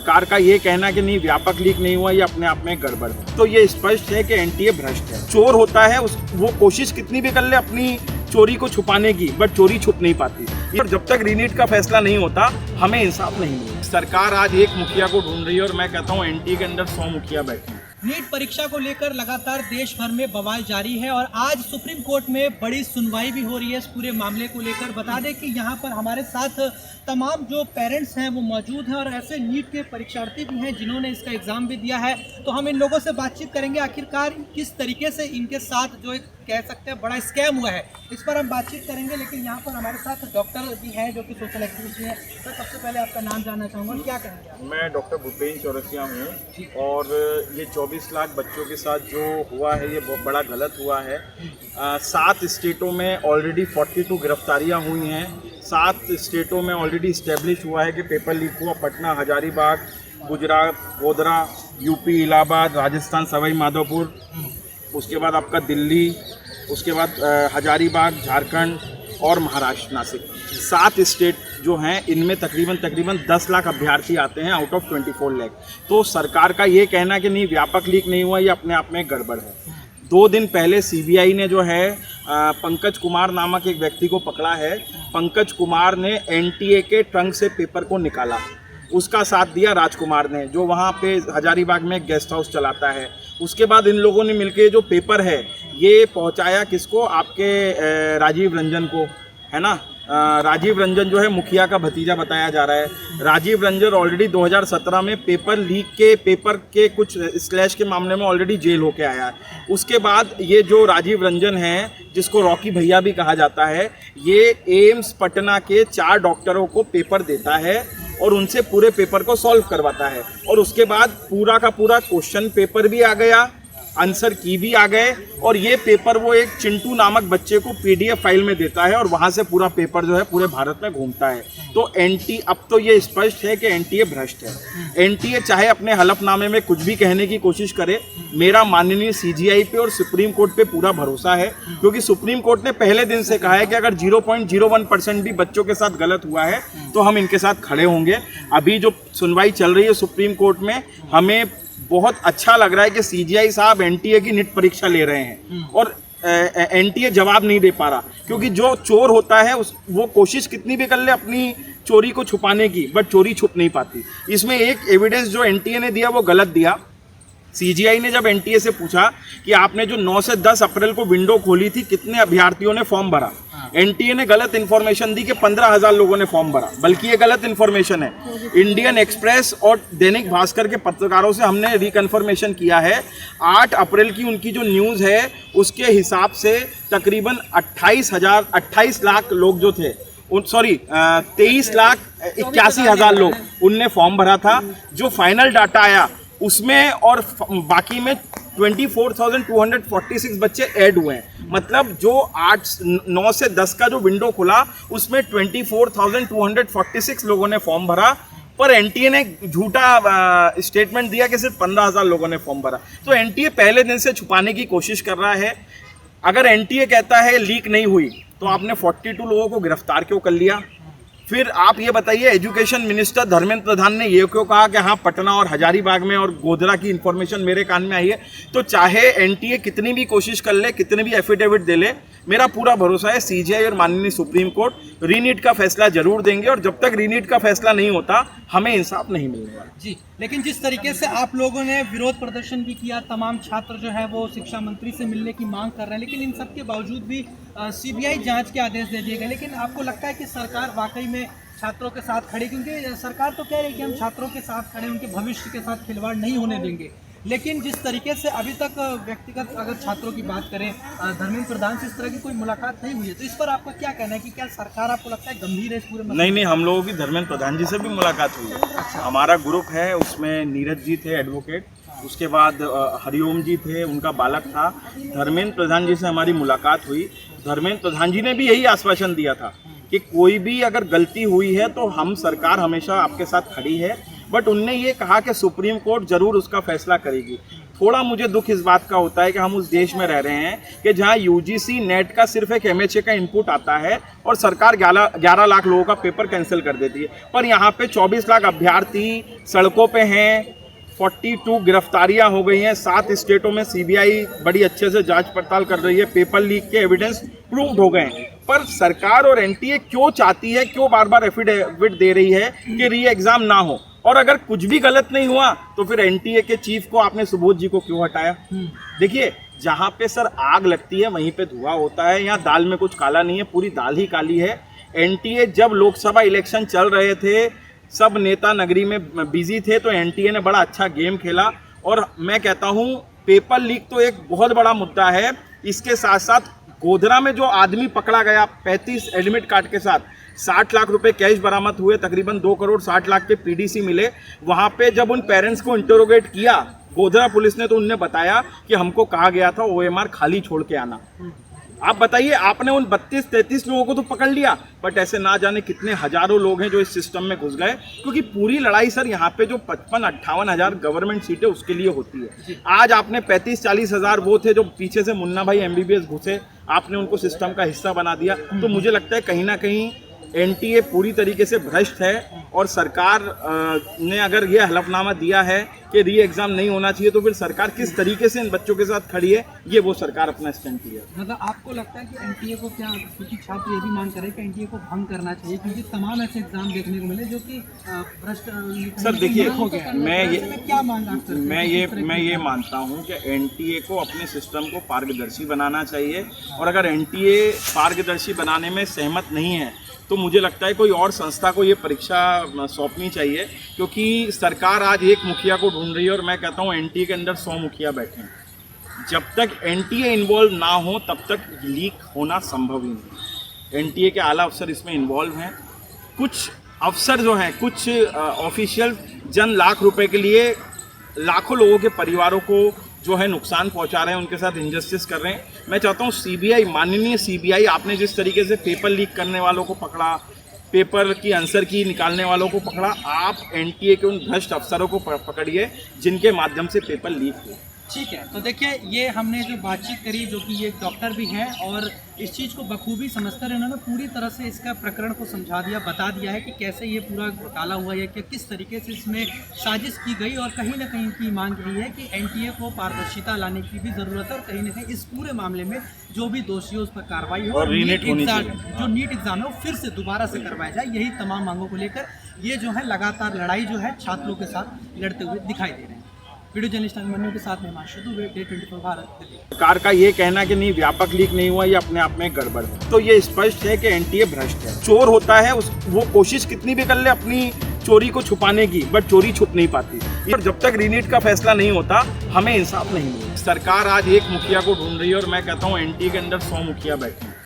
सरकार का ये कहना कि नहीं व्यापक लीक नहीं हुआ, ये अपने आप में गड़बड़ है। तो ये स्पष्ट है कि एनटीए भ्रष्ट है। चोर होता है वो कोशिश कितनी भी कर ले अपनी चोरी को छुपाने की, बट चोरी छुप नहीं पाती। और जब तक रीनीट का फैसला नहीं होता हमें इंसाफ नहीं मिलेगा। सरकार आज एक मुखिया को ढूंढ रही है और मैं कहता हूँ एनटीए के अंदर 100 मुखिया बैठे हैं। नीट परीक्षा को लेकर लगातार देश भर में बवाल जारी है और आज सुप्रीम कोर्ट में बड़ी सुनवाई भी हो रही है इस पूरे मामले को लेकर। बता दें कि यहाँ पर हमारे साथ तमाम जो पेरेंट्स हैं वो मौजूद हैं और ऐसे नीट के परीक्षार्थी भी हैं जिन्होंने इसका एग्ज़ाम भी दिया है। तो हम इन लोगों से बातचीत करेंगे आखिरकार किस तरीके से इनके साथ जो एक कह सकते हैं बड़ा स्कैम हुआ है, इस पर हम बातचीत करेंगे। लेकिन यहाँ पर हमारे साथ डॉक्टर भी हैं जो कि सोशल एक्टिविस्ट हैं। तो सबसे पहले आपका नाम जानना चाहूँगा, क्या कहेंगे आप? मैं डॉक्टर भूपेन्द्र चौरसिया हूँ और ये 24 लाख बच्चों के साथ जो हुआ है ये बहुत बड़ा गलत हुआ है। 7 स्टेटों में ऑलरेडी 42 गिरफ्तारियाँ हुई हैं। 7 स्टेटों में ऑलरेडी इस्टेब्लिश हुआ है कि पेपर लीक हुआ। पटना, हजारीबाग, गुजरात, गोधरा, यूपी, इलाहाबाद, राजस्थान, सवाई माधोपुर, उसके बाद आपका दिल्ली, उसके बाद हजारीबाग, झारखंड और महाराष्ट्र, नासिक। 7 स्टेट जो हैं इनमें तकरीबन 10 लाख अभ्यर्थी आते हैं आउट ऑफ 24 लाख। तो सरकार का ये कहना कि नहीं व्यापक लीक नहीं हुआ, ये अपने आप में गड़बड़ है। 2 दिन पहले सीबीआई ने जो है पंकज कुमार नामक एक व्यक्ति को पकड़ा है। पंकज कुमार ने एनटीए के ट्रंक से पेपर को निकाला, उसका साथ दिया राजकुमार ने, जो वहाँ पे हजारीबाग में गेस्ट हाउस चलाता है। उसके बाद इन लोगों ने मिलके जो पेपर है ये पहुँचाया किसको, आपके राजीव रंजन को, है ना। राजीव रंजन जो है मुखिया का भतीजा बताया जा रहा है। राजीव रंजन ऑलरेडी 2017 में पेपर के कुछ स्लैश के मामले में ऑलरेडी जेल होके आया है। उसके बाद ये जो राजीव रंजन है, जिसको रॉकी भैया भी कहा जाता है, ये एम्स पटना के 4 डॉक्टरों को पेपर देता है और उनसे पूरे पेपर को सॉल्व करवाता है। और उसके बाद पूरा का पूरा क्वेश्चन पेपर भी आ गया, आंसर की भी आ गए, और ये पेपर वो एक चिंटू नामक बच्चे को पीडीएफ फाइल में देता है और वहाँ से पूरा पेपर जो है पूरे भारत में घूमता है। तो अब तो ये स्पष्ट है कि एनटीए भ्रष्ट है। एनटीए चाहे अपने हलफनामे में कुछ भी कहने की कोशिश करे, मेरा माननीय सीजीआई पे और सुप्रीम कोर्ट पे पूरा भरोसा है, क्योंकि सुप्रीम कोर्ट ने पहले दिन से कहा है कि अगर 0.01% भी बच्चों के साथ गलत हुआ है तो हम इनके साथ खड़े होंगे। अभी जो सुनवाई चल रही है सुप्रीम कोर्ट में, हमें बहुत अच्छा लग रहा है कि सीजीआई साहब एनटीए की नीट परीक्षा ले रहे हैं और एनटीए जवाब नहीं दे पा रहा, क्योंकि जो चोर होता है वो कोशिश कितनी भी कर ले अपनी चोरी को छुपाने की, बट चोरी छुप नहीं पाती। इसमें एक एविडेंस जो एनटीए ने दिया वो गलत दिया। सीजीआई ने जब एनटीए से पूछा कि आपने जो 9 से 10 अप्रैल को विंडो खोली थी, कितने अभ्यर्थियों ने फॉर्म भरा, एनटीए ने गलत इन्फॉर्मेशन दी कि 15,000 लोगों ने फॉर्म भरा, बल्कि ये गलत इन्फॉर्मेशन है। इंडियन एक्सप्रेस और दैनिक भास्कर के पत्रकारों से हमने रिकन्फर्मेशन किया है। 8 अप्रैल की उनकी जो न्यूज़ है उसके हिसाब से तकरीबन 28 लाख लोग जो थे, 23,81,000 लोग उनने फॉर्म भरा था। जो फाइनल डाटा आया उसमें और बाकी में 24,246 बच्चे ऐड हुए हैं। मतलब जो 9 से 10 का जो विंडो खुला उसमें 24,246 लोगों ने फॉर्म भरा, पर एनटीए ने झूठा स्टेटमेंट दिया कि सिर्फ 15,000 लोगों ने फॉर्म भरा। तो एनटीए पहले दिन से छुपाने की कोशिश कर रहा है। अगर एनटीए कहता है लीक नहीं हुई तो आपने 42 लोगों को गिरफ्तार क्यों कर लिया? फिर आप ये बताइए, एजुकेशन मिनिस्टर धर्मेंद्र प्रधान ने ये क्यों कहा कि हाँ पटना और हजारीबाग में और गोधरा की इन्फॉर्मेशन मेरे कान में आई है? तो चाहे एनटीए कितनी भी कोशिश कर ले, कितने भी एफिडेविट दे ले, मेरा पूरा भरोसा है सीजीआई और माननीय सुप्रीम कोर्ट रीनीट का फैसला जरूर देंगे, और जब तक रीनीट का फैसला नहीं होता हमें इंसाफ नहीं मिलने वाला। जी, लेकिन जिस तरीके से आप लोगों ने विरोध प्रदर्शन भी किया, तमाम छात्र जो है वो शिक्षा मंत्री से मिलने की मांग कर रहे हैं, लेकिन इन सब के बावजूद भी सीबीआई जांच के आदेश दे दिए गए। लेकिन आपको लगता है कि सरकार वाकई में छात्रों के साथ खड़ी, क्योंकि सरकार तो कह रही है कि हम छात्रों के साथ खड़े, उनके भविष्य के साथ खिलवाड़ नहीं होने देंगे, लेकिन जिस तरीके से अभी तक व्यक्तिगत अगर छात्रों की बात करें, धर्मेंद्र प्रधान से इस तरह की कोई मुलाकात नहीं हुई है, तो इस पर आपका क्या कहना है कि क्या सरकार आपको लगता है गंभीर है इस पूरे मसले? नहीं, हम लोगों की धर्मेंद्र प्रधान जी से भी मुलाकात हुई है। अच्छा। हमारा ग्रुप है, उसमें नीरज जी थे एडवोकेट, उसके बाद हरिओम जी थे, उनका बालक था। धर्मेंद्र प्रधान जी से हमारी मुलाकात हुई। धर्मेंद्र प्रधान जी ने भी यही आश्वासन दिया था कि कोई भी अगर गलती हुई है तो हम सरकार हमेशा आपके साथ खड़ी है, बट उनने ये कहा कि सुप्रीम कोर्ट जरूर उसका फैसला करेगी। थोड़ा मुझे दुख इस बात का होता है कि हम उस देश में रह रहे हैं कि जहां यूजीसी नेट का सिर्फ एक एमएचए का इनपुट आता है और सरकार 11 लाख लोगों का पेपर कैंसिल कर देती है, पर यहाँ पे 24 लाख अभ्यर्थी सड़कों पे हैं, 42 गिरफ्तारियां हो गई हैं, 7 स्टेटों में सीबीआई बड़ी अच्छे से जांच पड़ताल कर रही है, पेपर लीक के एविडेंस प्रूव्ड हो गए हैं। पर सरकार और एनटीए क्यों चाहती है, क्यों बार बार एफिडेविट दे रही है कि री एग्जाम ना हो? और अगर कुछ भी गलत नहीं हुआ तो फिर एनटीए के चीफ को आपने सुबोध जी को क्यों हटाया? देखिए, जहाँ पे सर आग लगती है वहीं पे धुआं होता है। यहाँ दाल में कुछ काला नहीं है, पूरी दाल ही काली है। एनटीए जब लोकसभा इलेक्शन चल रहे थे, सब नेता नगरी में बिजी थे, तो एनटीए ने बड़ा अच्छा गेम खेला। और मैं कहता हूँ पेपर लीक तो एक बहुत बड़ा मुद्दा है, इसके साथ साथ गोधरा में जो आदमी पकड़ा गया 35 एडमिट कार्ड के साथ, 60 लाख रुपए कैश बरामद हुए, तकरीबन 2 करोड़ 60 लाख के पीडीसी मिले। वहाँ पे जब उन पेरेंट्स को इंटरोगेट किया गोधरा पुलिस ने, तो उनने बताया कि हमको कहा गया था ओएमआर खाली छोड़ के आना। आप बताइए, आपने उन 32-33 लोगों को तो पकड़ लिया, बट ऐसे ना जाने कितने हजारों लोग हैं जो इस सिस्टम में घुस गए, क्योंकि पूरी लड़ाई सर यहाँ पे जो 55-58 हज़ार गवर्नमेंट सीटें उसके लिए होती है। आज आपने 35-40 हज़ार वो थे जो पीछे से मुन्ना भाई एमबीबीएस घुसे, आपने उनको सिस्टम का हिस्सा बना दिया। तो मुझे लगता है कहीं ना कहीं एनटीए पूरी तरीके से भ्रष्ट है, और सरकार ने अगर ये हलफनामा दिया है कि री एग्जाम नहीं होना चाहिए, तो फिर सरकार किस तरीके से इन बच्चों के साथ खड़ी है, ये वो सरकार अपना स्टैंड क्लियर। मतलब आपको लगता है कि एनटीए को क्या, क्योंकि छात्र ये भी मांग करे कि एनटीए को भंग करना चाहिए, क्योंकि तमाम ऐसे एग्जाम देखने को मिले जो कि भ्रष्ट? सर देखिए, मैं ये मानता हूँ कि एनटीए को अपने सिस्टम को पारदर्शी बनाना चाहिए, और अगर एनटीए पारदर्शी बनाने में सहमत नहीं है तो मुझे लगता है कोई और संस्था को ये परीक्षा सौंपनी चाहिए, क्योंकि सरकार आज एक मुखिया को ढूंढ रही है, और मैं कहता हूँ एनटीए के अंदर 100 मुखिया बैठे हैं। जब तक एनटीए इन्वॉल्व ना हो तब तक लीक होना संभव ही नहीं। एनटीए के आला अफसर इसमें इन्वॉल्व हैं, कुछ अफसर जो हैं, कुछ ऑफिशियल जन लाख रुपए के लिए लाखों लोगों के परिवारों को जो है नुकसान पहुंचा रहे हैं, उनके साथ इंजस्टिस कर रहे हैं। मैं चाहता हूं सीबीआई, माननीय सीबीआई, आपने जिस तरीके से पेपर लीक करने वालों को पकड़ा, पेपर की आंसर की निकालने वालों को पकड़ा, आप एनटीए के उन भ्रष्ट अफसरों को पकड़िए जिनके माध्यम से पेपर लीक हुए। ठीक है, तो देखिए, ये हमने जो बातचीत करी, जो कि ये डॉक्टर भी हैं और इस चीज़ को बखूबी समझकर इन्होंने पूरी तरह से इसका प्रकरण को समझा दिया, बता दिया है कि कैसे ये पूरा घोटाला हुआ है, कि किस तरीके से इसमें साजिश की गई, और कहीं ना कहीं की मांग यही है कि एनटीए को पारदर्शिता लाने की भी ज़रूरत है, और कहीं ना कहीं इस पूरे मामले में जो भी दोषी हो उस पर कार्रवाई हो, और जो नीट एग्जाम है वो फिर से दोबारा से करवाया जाए। यही तमाम मांगों को लेकर ये जो है लगातार लड़ाई जो है छात्रों के साथ लड़ते हुए दिखाई दे रहे हैं। वीडियो जर्नलिस्ट अभिमन्यु के साथ हिमांशु दुबे, डे 24 भारत, दिल्ली। सरकार का ये कहना कि नहीं व्यापक लीक नहीं हुआ, ये अपने आप में गड़बड़ है, तो ये स्पष्ट है कि एनटीए भ्रष्ट है। चोर होता है वो कोशिश कितनी भी कर ले अपनी चोरी को छुपाने की, बट चोरी छुप नहीं पाती। और जब तक रीनीट का फैसला नहीं होता हमें इंसाफ नहीं मिलेगा। सरकार आज एक मुखिया को ढूंढ रही है, और मैं कहता हूँ एनटीए के अंदर 100 मुखिया बैठे हैं।